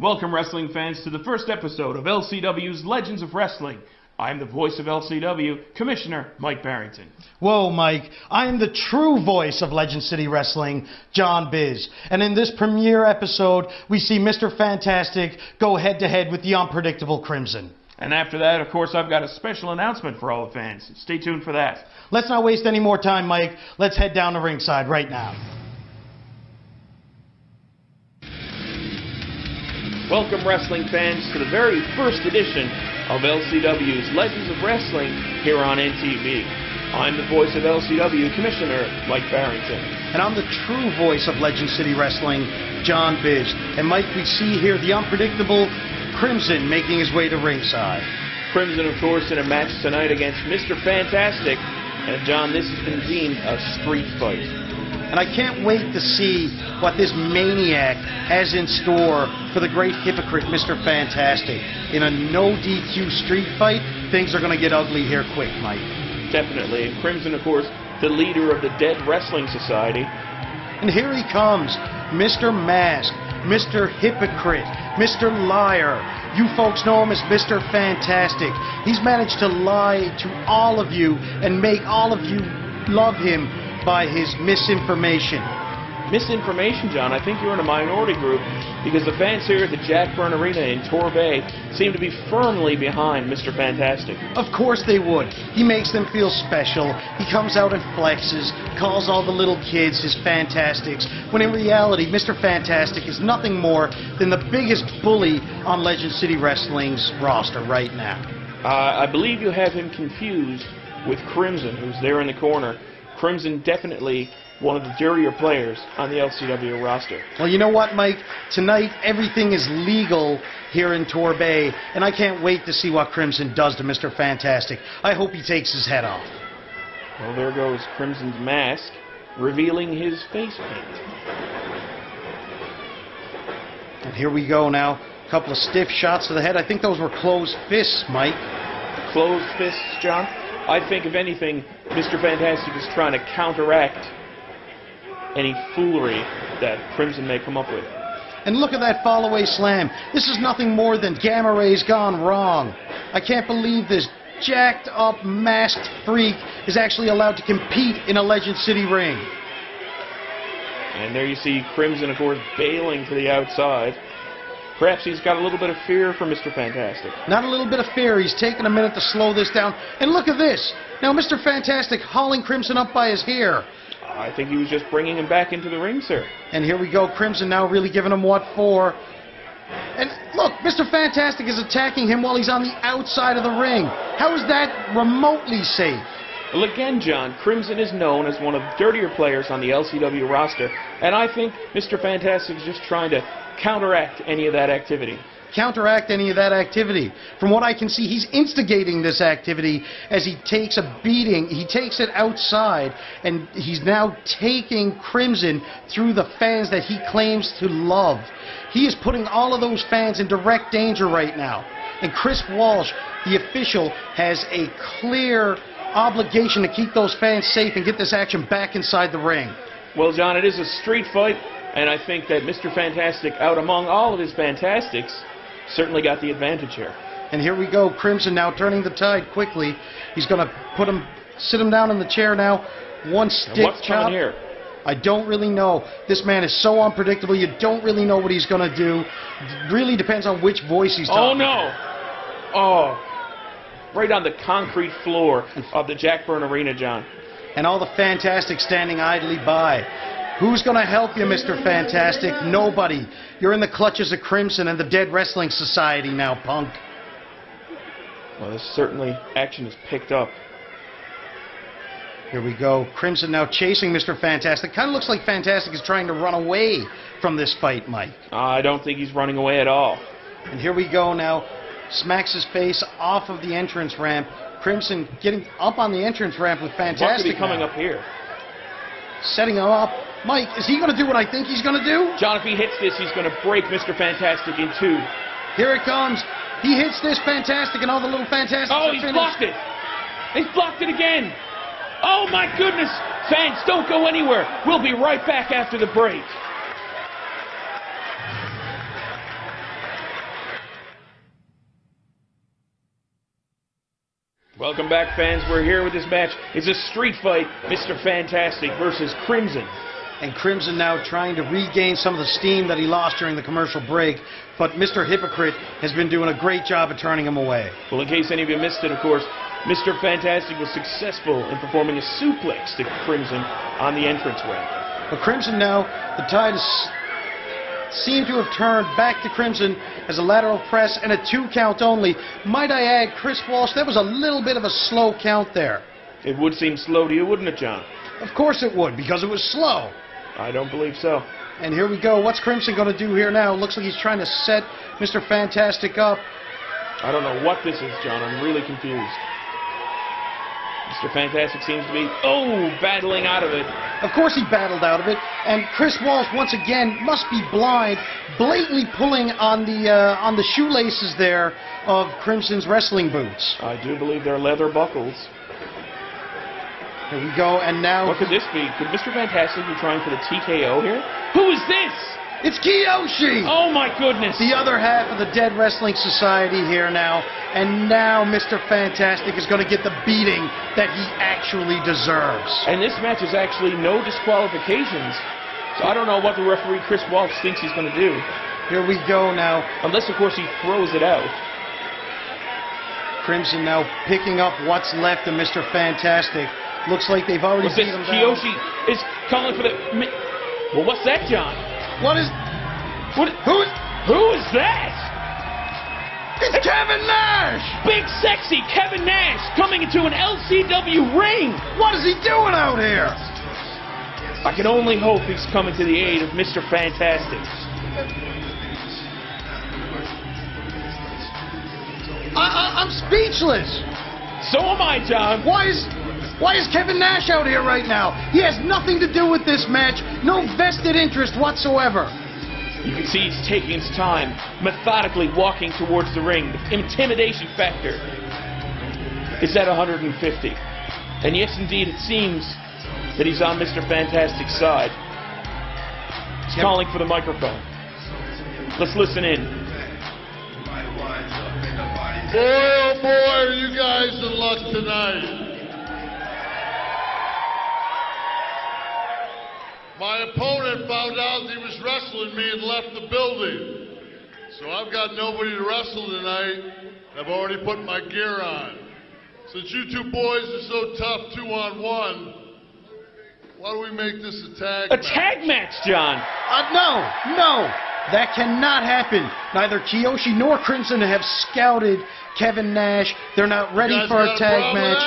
Welcome, wrestling fans, to the first episode of LCW's Legends of Wrestling. I'm the voice of LCW, Commissioner Mike Barrington. Whoa, Mike. I'm the true voice of Legend City Wrestling, John Biz. And in this premiere episode, we see Mr. Fantastic go head-to-head with the unpredictable Crimson. And after that, of course, I've got a special announcement for all the fans. Stay tuned for that. Let's not waste any more time, Mike. Let's head down to ringside right now. Welcome, wrestling fans, to the very first edition of LCW's Legends of Wrestling here on NTV. I'm the voice of LCW, Commissioner Mike Barrington. And I'm the true voice of Legend City Wrestling, John Biz. And Mike, we see here the unpredictable Crimson making his way to ringside. Crimson, of course, in a match tonight against Mr. Fantastic. And John, this has been deemed a street fight. And I can't wait to see what this maniac has in store for the great hypocrite, Mr. Fantastic. In a no-DQ street fight, things are going to get ugly here quick, Mike. Definitely. And Crimson, of course, the leader of the Dead Wrestling Society. And here he comes, Mr. Mask, Mr. Hypocrite, Mr. Liar. You folks know him as Mr. Fantastic. He's managed to lie to all of you and make all of you love him by his misinformation. Misinformation, John? I think you're in a minority group because the fans here at the Jack Byrne Arena in Torbay seem to be firmly behind Mr. Fantastic. Of course they would. He makes them feel special. He comes out and flexes, calls all the little kids his Fantastics, when in reality Mr. Fantastic is nothing more than the biggest bully on Legend City Wrestling's roster right now. I believe you have him confused with Crimson, who's there in the corner. Crimson definitely one of the dirtier players on the LCW roster. Well, you know what, Mike? Tonight, everything is legal here in Torbay, and I can't wait to see what Crimson does to Mr. Fantastic. I hope he takes his head off. Well, there goes Crimson's mask, revealing his face paint. And here we go now. A couple of stiff shots to the head. I think those were closed fists, Mike. Closed fists, John? I think, if anything, Mr. Fantastic is trying to counteract any foolery that Crimson may come up with. And look at that fall-away slam. This is nothing more than gamma rays gone wrong. I can't believe this jacked-up, masked freak is actually allowed to compete in a Legend City ring. And there you see Crimson, of course, bailing to the outside. Perhaps he's got a little bit of fear for Mr. Fantastic. Not a little bit of fear. He's taking a minute to slow this down. And look at this. Now, Mr. Fantastic hauling Crimson up by his hair. I think he was just bringing him back into the ring, sir. And here we go. Crimson now really giving him what for. And look, Mr. Fantastic is attacking him while he's on the outside of the ring. How is that remotely safe? Well, again, John, Crimson is known as one of the dirtier players on the LCW roster. And I think Mr. Fantastic is just trying to counteract any of that activity. Counteract any of that activity. From what I can see, he's instigating this activity as he takes a beating. He takes it outside, and he's now taking Crimson through the fans that he claims to love. He is putting all of those fans in direct danger right now. And Chris Walsh, the official, has a clear obligation to keep those fans safe and get this action back inside the ring. Well, John, it is a street fight. And I think that Mr. Fantastic, out among all of his Fantastics, certainly got the advantage here. And here we go. Crimson now turning the tide quickly. He's going to sit him down in the chair now. One stiff chop. What's coming here? I don't really know. This man is so unpredictable. You don't really know what he's going to do. It really depends on which voice he's talking. Oh, no. Oh. Right on the concrete floor of the Jack Byrne Arena, John. And all the Fantastics standing idly by. Who's going to help you, Mr. Fantastic? Nobody. You're in the clutches of Crimson and the Dead Wrestling Society now, punk. Well, this certainly action has picked up. Here we go. Crimson now chasing Mr. Fantastic. Kind of looks like Fantastic is trying to run away from this fight, Mike. I don't think he's running away at all. And here we go now. Smacks his face off of the entrance ramp. Crimson getting up on the entrance ramp with Fantastic. What could be coming up here? Setting him up. Mike, is he going to do what I think he's going to do? John, if he hits this, he's going to break Mr. Fantastic in two. Here it comes. He hits this Fantastic, and all the little Fantastics are finished. Blocked it. He's blocked it again. Oh, my goodness. Fans, don't go anywhere. We'll be right back after the break. Welcome back, fans. We're here with this match. It's a street fight, Mr. Fantastic versus Crimson. And Crimson now trying to regain some of the steam that he lost during the commercial break, but Mr. Hypocrite has been doing a great job of turning him away. Well, in case any of you missed it, of course, Mr. Fantastic was successful in performing a suplex to Crimson on the entrance ramp. But Crimson now, the tide seemed to have turned back to Crimson as a lateral press and a 2 count only. Might I add, Chris Walsh, that was a little bit of a slow count there. It would seem slow to you, wouldn't it, John? Of course it would, because it was slow. I don't believe so. And here we go. What's Crimson going to do here now? Looks like he's trying to set Mr. Fantastic up. I don't know what this is, John. I'm really confused. Mr. Fantastic seems to be, battling out of it. Of course he battled out of it. And Chris Walsh, once again, must be blind, blatantly pulling on the shoelaces there of Crimson's wrestling boots. I do believe they're leather buckles. Here we go, and now... What could this be? Could Mr. Fantastic be trying for the TKO here? Who is this? It's Kiyoshi! Oh my goodness! The other half of the Dead Wrestling Society here now, and now Mr. Fantastic is going to get the beating that he actually deserves. And this match is actually no disqualifications, so I don't know what the referee Chris Walsh thinks he's going to do. Here we go now. Unless, of course, he throws it out. Crimson now picking up what's left of Mr. Fantastic. Looks like they've already beat him down. Kiyoshi is calling for the... Well, what's that, John? What is... Who is that? It's Kevin Nash! Big, sexy Kevin Nash coming into an LCW ring! What is he doing out here? I can only hope he's coming to the aid of Mr. Fantastic. I'm speechless! So am I, John. Why is Kevin Nash out here right now? He has nothing to do with this match, no vested interest whatsoever. You can see he's taking his time, methodically walking towards the ring. The intimidation factor is at 150. And yes, indeed, it seems that he's on Mr. Fantastic's side. He's calling for the microphone. Let's listen in. Boy, oh boy, are you guys in luck tonight. My opponent found out he was wrestling me and left the building. So I've got nobody to wrestle tonight. I've already put my gear on. Since you two boys are so tough 2-on-1, why don't we make this a tag match? A tag match, John! No. That cannot happen. Neither Kiyoshi nor Crimson have scouted Kevin Nash. They're not ready for a tag match.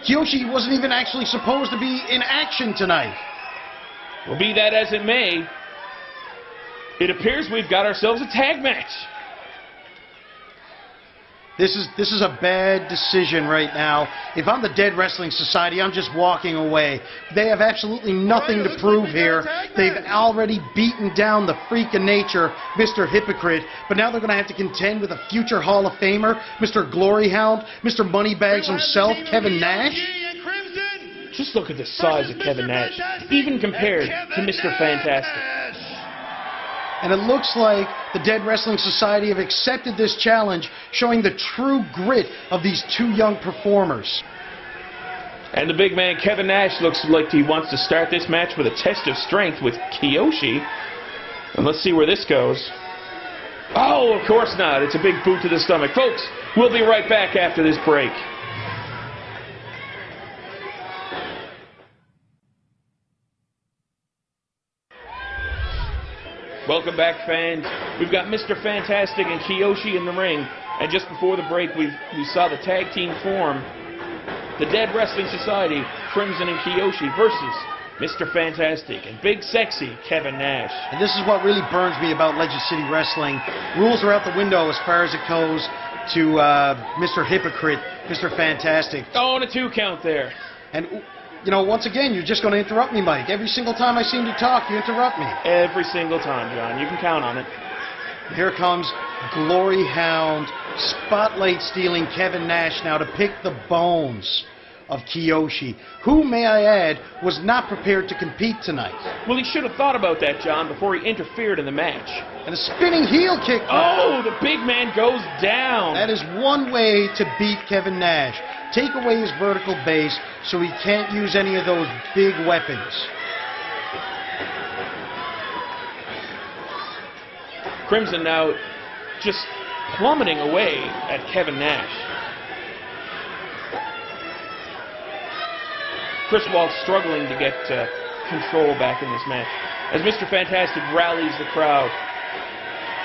Kiyoshi wasn't even actually supposed to be in action tonight. Well, be that as it may, it appears we've got ourselves a tag match. This is a bad decision right now. If I'm the Dead Wrestling Society, I'm just walking away. They have absolutely nothing to prove here. They've already beaten down the freak of nature, Mr. Hypocrite, but now they're going to have to contend with a future Hall of Famer, Mr. Glory Hound, Mr. Moneybags himself, Kevin Nash. Just look at the size of Kevin Nash, even compared to Mr. Fantastic. And it looks like the Dead Wrestling Society have accepted this challenge, showing the true grit of these two young performers. And the big man, Kevin Nash, looks like he wants to start this match with a test of strength with Kiyoshi. And let's see where this goes. Oh, of course not. It's a big boot to the stomach. Folks, we'll be right back after this break. Welcome back, fans. We've got Mr. Fantastic and Kiyoshi in the ring. And just before the break, we saw the tag team form. The Dead Wrestling Society, Crimson and Kiyoshi versus Mr. Fantastic and Big Sexy Kevin Nash. And this is what really burns me about Legend City Wrestling. Rules are out the window as far as it goes to Mr. Hypocrite, Mr. Fantastic. Oh, and a 2 count there. And... you know, once again, you're just going to interrupt me, Mike. Every single time I seem to talk, you interrupt me. Every single time, John. You can count on it. Here comes Glory Hound, spotlight stealing Kevin Nash now to pick the bones of Kiyoshi, who, may I add, was not prepared to compete tonight. Well, he should have thought about that, John, before he interfered in the match. And a spinning heel kick. Oh, the big man goes down. That is one way to beat Kevin Nash. take away his vertical base so he can't use any of those big weapons. Crimson now just plummeting away at Kevin Nash. Chris Walsh struggling to get control back in this match as Mr. Fantastic rallies the crowd.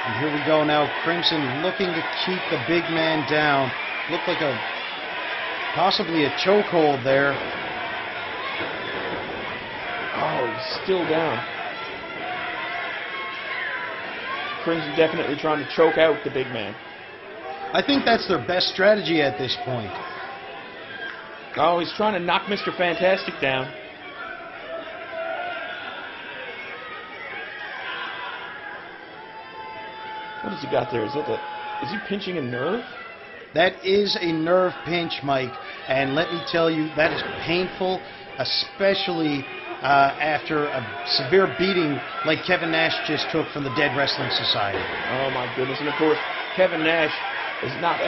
And here we go now. Crimson looking to keep the big man down. Looked like possibly a chokehold there. Oh, he's still down. Crimson definitely trying to choke out the big man. I think that's their best strategy at this point. Oh, he's trying to knock Mr. Fantastic down. What has he got there? Is he pinching a nerve? That is a nerve pinch, Mike. And let me tell you, that is painful, especially after a severe beating like Kevin Nash just took from the Dead Wrestling Society. Oh, my goodness. And, of course, Kevin Nash is not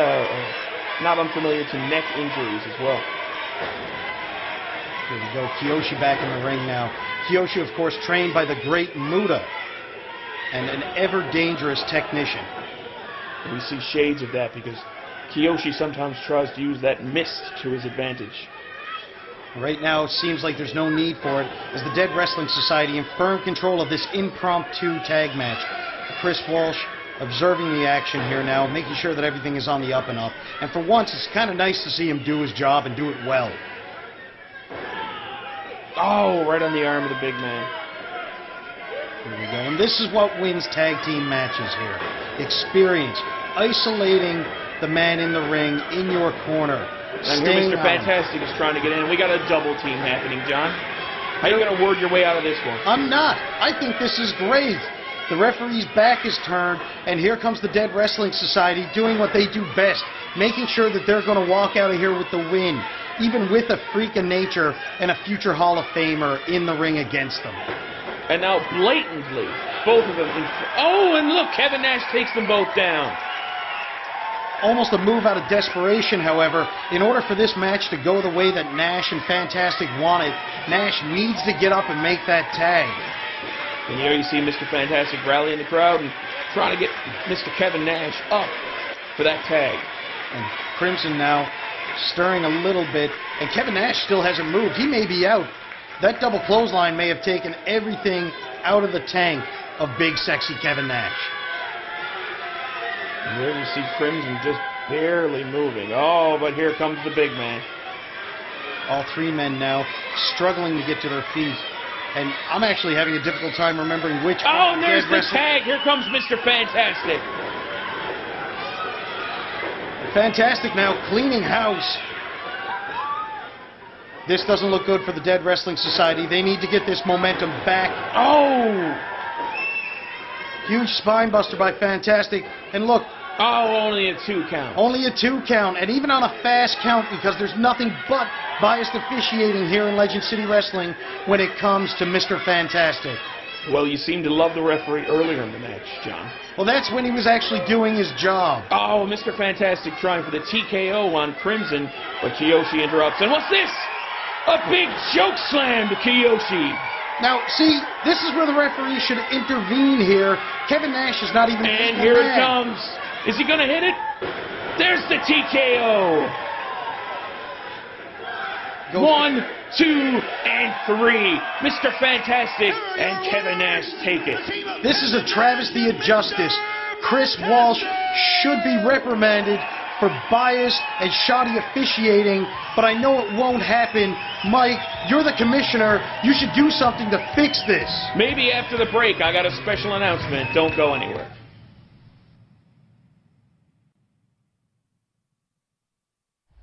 unfamiliar to neck injuries as well. Here we go. Kiyoshi back in the ring now. Kiyoshi, of course, trained by the great Muta and an ever-dangerous technician. And we see shades of that because Kiyoshi sometimes tries to use that mist to his advantage. Right now, it seems like there's no need for it, as the Dead Wrestling Society in firm control of this impromptu tag match. Chris Walsh observing the action here now, making sure that everything is on the up and up. And for once, it's kind of nice to see him do his job and do it well. Oh, right on the arm of the big man. Here we go. And this is what wins tag team matches here. Experience. Isolating the man in the ring, in your corner. And here Mr. Fantastic is trying to get in. We got a double team happening, John. How are you going to word your way out of this one? I'm not. I think this is great. The referee's back is turned, and here comes the Dead Wrestling Society doing what they do best, making sure that they're going to walk out of here with the win, even with a freak of nature and a future Hall of Famer in the ring against them. And now blatantly, both of them. Oh, and look, Kevin Nash takes them both down. Almost a move out of desperation, however. In order for this match to go the way that Nash and Fantastic want it, Nash needs to get up and make that tag. And here you see Mr. Fantastic rallying the crowd and trying to get Mr. Kevin Nash up for that tag. And Crimson now stirring a little bit, and Kevin Nash still hasn't moved. He may be out. That double clothesline may have taken everything out of the tank of big, sexy Kevin Nash. And here you see Crimson just barely moving. Oh, but here comes the big man. All three men now struggling to get to their feet. And I'm actually having a difficult time remembering which... Oh, and there's the tag. Here comes Mr. Fantastic. Fantastic now cleaning house. This doesn't look good for the Dead Wrestling Society. They need to get this momentum back. Oh! Huge spine buster by Fantastic. And look. Oh, only a 2 count. Only a 2 count. And even on a fast count, because there's nothing but biased officiating here in Legend City Wrestling when it comes to Mr. Fantastic. Well, you seem to love the referee earlier in the match, John. Well, that's when he was actually doing his job. Oh, Mr. Fantastic trying for the TKO on Crimson, but Kiyoshi interrupts. And what's this? A big choke slam to Kiyoshi. Now, see, this is where the referee should intervene here. Kevin Nash is not even... And here it comes. Is he going to hit it? There's the TKO. 1, 2, and 3. Mr. Fantastic and Kevin Nash take it. This is a travesty of justice. Chris Walsh should be reprimanded for biased and shoddy officiating, but I know it won't happen. Mike, you're the commissioner. You should do something to fix this. Maybe after the break, I got a special announcement. Don't go anywhere.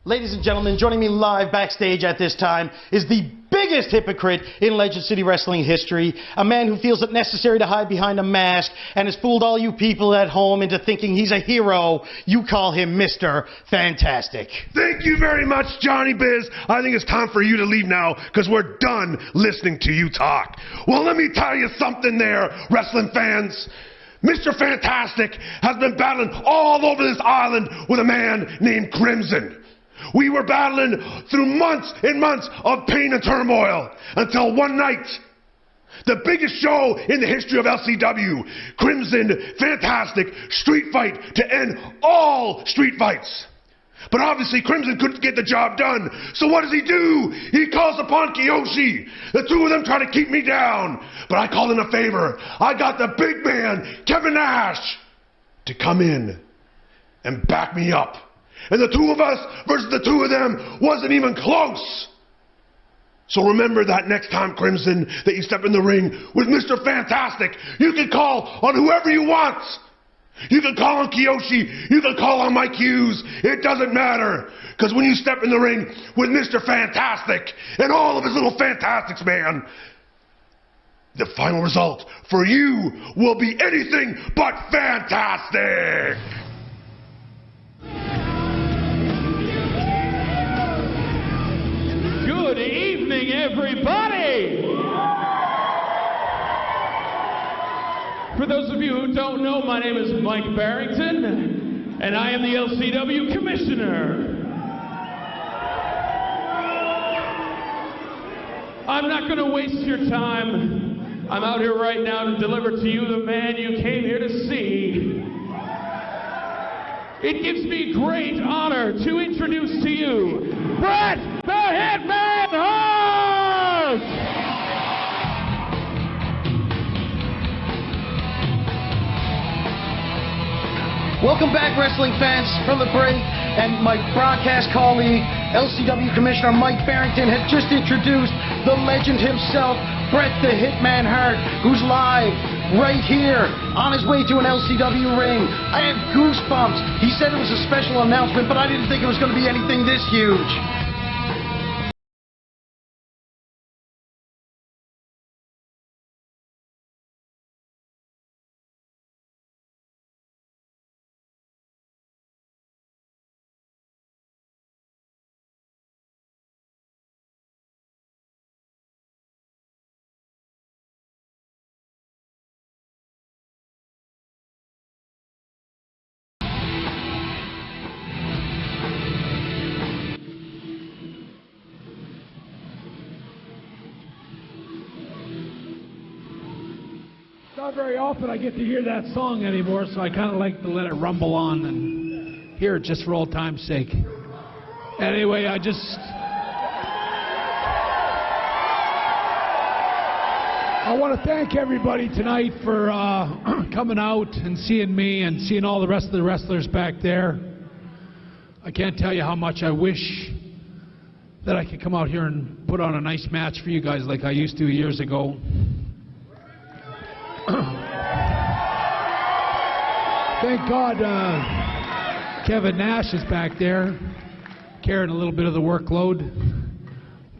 Ladies and gentlemen, joining me live backstage at this time is the biggest hypocrite in Legend City Wrestling history, a man who feels it necessary to hide behind a mask and has fooled all you people at home into thinking he's a hero. You call him Mr. Fantastic. Thank you very much, Johnny Biz. I think it's time for you to leave now because we're done listening to you talk. Well, let me tell you something there, wrestling fans. Mr. Fantastic has been battling all over this island with a man named Crimson. We were battling through months and months of pain and turmoil until one night, the biggest show in the history of LCW, Crimson Fantastic Street Fight to end all street fights. But obviously Crimson couldn't get the job done, so what does he do? He calls upon Kiyoshi. The two of them try to keep me down, but I called in a favor. I got the big man, Kevin Nash, to come in and back me up. And the two of us versus the two of them wasn't even close. So remember that next time, Crimson, that you step in the ring with Mr. Fantastic, you can call on whoever you want. You can call on Kiyoshi, you can call on Mike Hughes, it doesn't matter. Because when you step in the ring with Mr. Fantastic and all of his little Fantastics, man, the final result for you will be anything but fantastic. Good evening, everybody! For those of you who don't know, my name is Mike Barrington, and I am the LCW Commissioner. I'm not going to waste your time. I'm out here right now to deliver to you the man you came here to see. It gives me great honor to introduce to you Bret the Hitman Hart! Welcome back, wrestling fans, from the break. And my broadcast colleague, LCW Commissioner Mike Barrington, had just introduced the legend himself, Bret the Hitman Hart, who's live right here on his way to an LCW ring. I have goosebumps. He said it was a special announcement, but I didn't think it was going to be anything this huge. Not very often I get to hear that song anymore, so I kind of like to let it rumble on and hear it just for old time's sake. Anyway, I want to thank everybody tonight for coming out and seeing me and seeing all the rest of the wrestlers back there. I can't tell you how much I wish that I could come out here and put on a nice match for you guys like I used to years ago. Thank God Kevin Nash is back there carrying a little bit of the workload.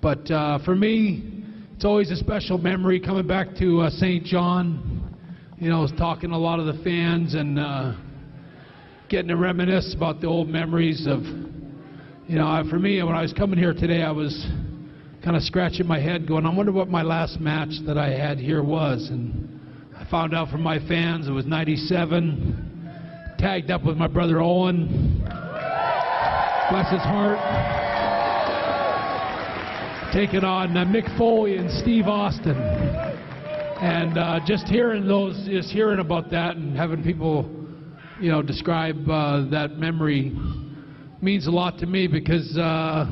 But for me, it's always a special memory coming back to St. John. You know, talking to a lot of the fans and getting to reminisce about the old memories of, you know, for me, when I was coming here today, I was kind of scratching my head going, I wonder what my last match that I had here was. And I found out from my fans it was 97, tagged up with my brother Owen, bless his heart, taking on Mick Foley and Steve Austin. And just hearing about that and having people, you know, describe that memory means a lot to me, because I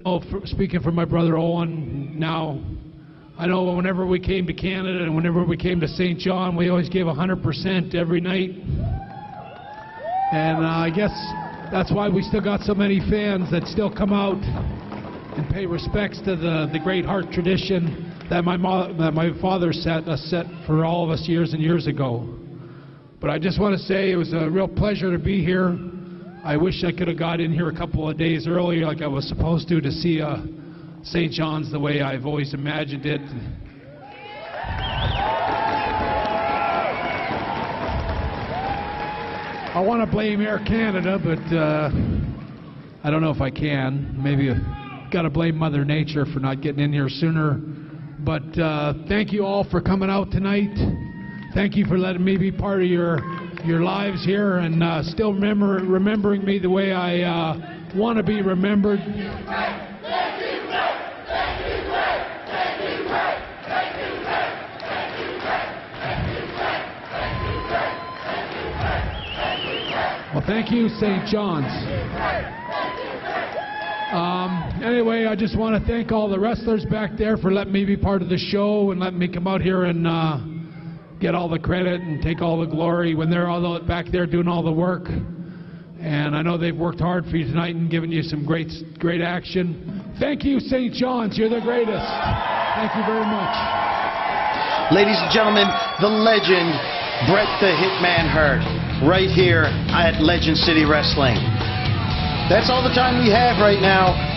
know, speaking for my brother Owen now, I know whenever we came to Canada and whenever we came to St. John, we always gave 100% every night. And I guess that's why we still got so many fans that still come out and pay respects to the great Hart tradition that my father set for all of us years and years ago. But I just want to say it was a real pleasure to be here. I wish I could have got in here a couple of days earlier like I was supposed to see St. John's the way I've always imagined it. I want to blame Air Canada, but I don't know if I can. Maybe I've got to blame Mother Nature for not getting in here sooner. But thank you all for coming out tonight. Thank you for letting me be part of your your lives here and still remembering me the way I want to be remembered. Well, thank you, St. John's. Anyway, I just want to thank all the wrestlers back there for letting me be part of the show and letting me come out here and get all the credit and take all the glory when they're all back there doing all the work. And I know they've worked hard for you tonight and given you some great action. Thank you, St. John's. You're the greatest. Thank you very much. Ladies and gentlemen, the legend, Bret the Hitman Hart, right here at Legend City Wrestling. That's all the time we have right now.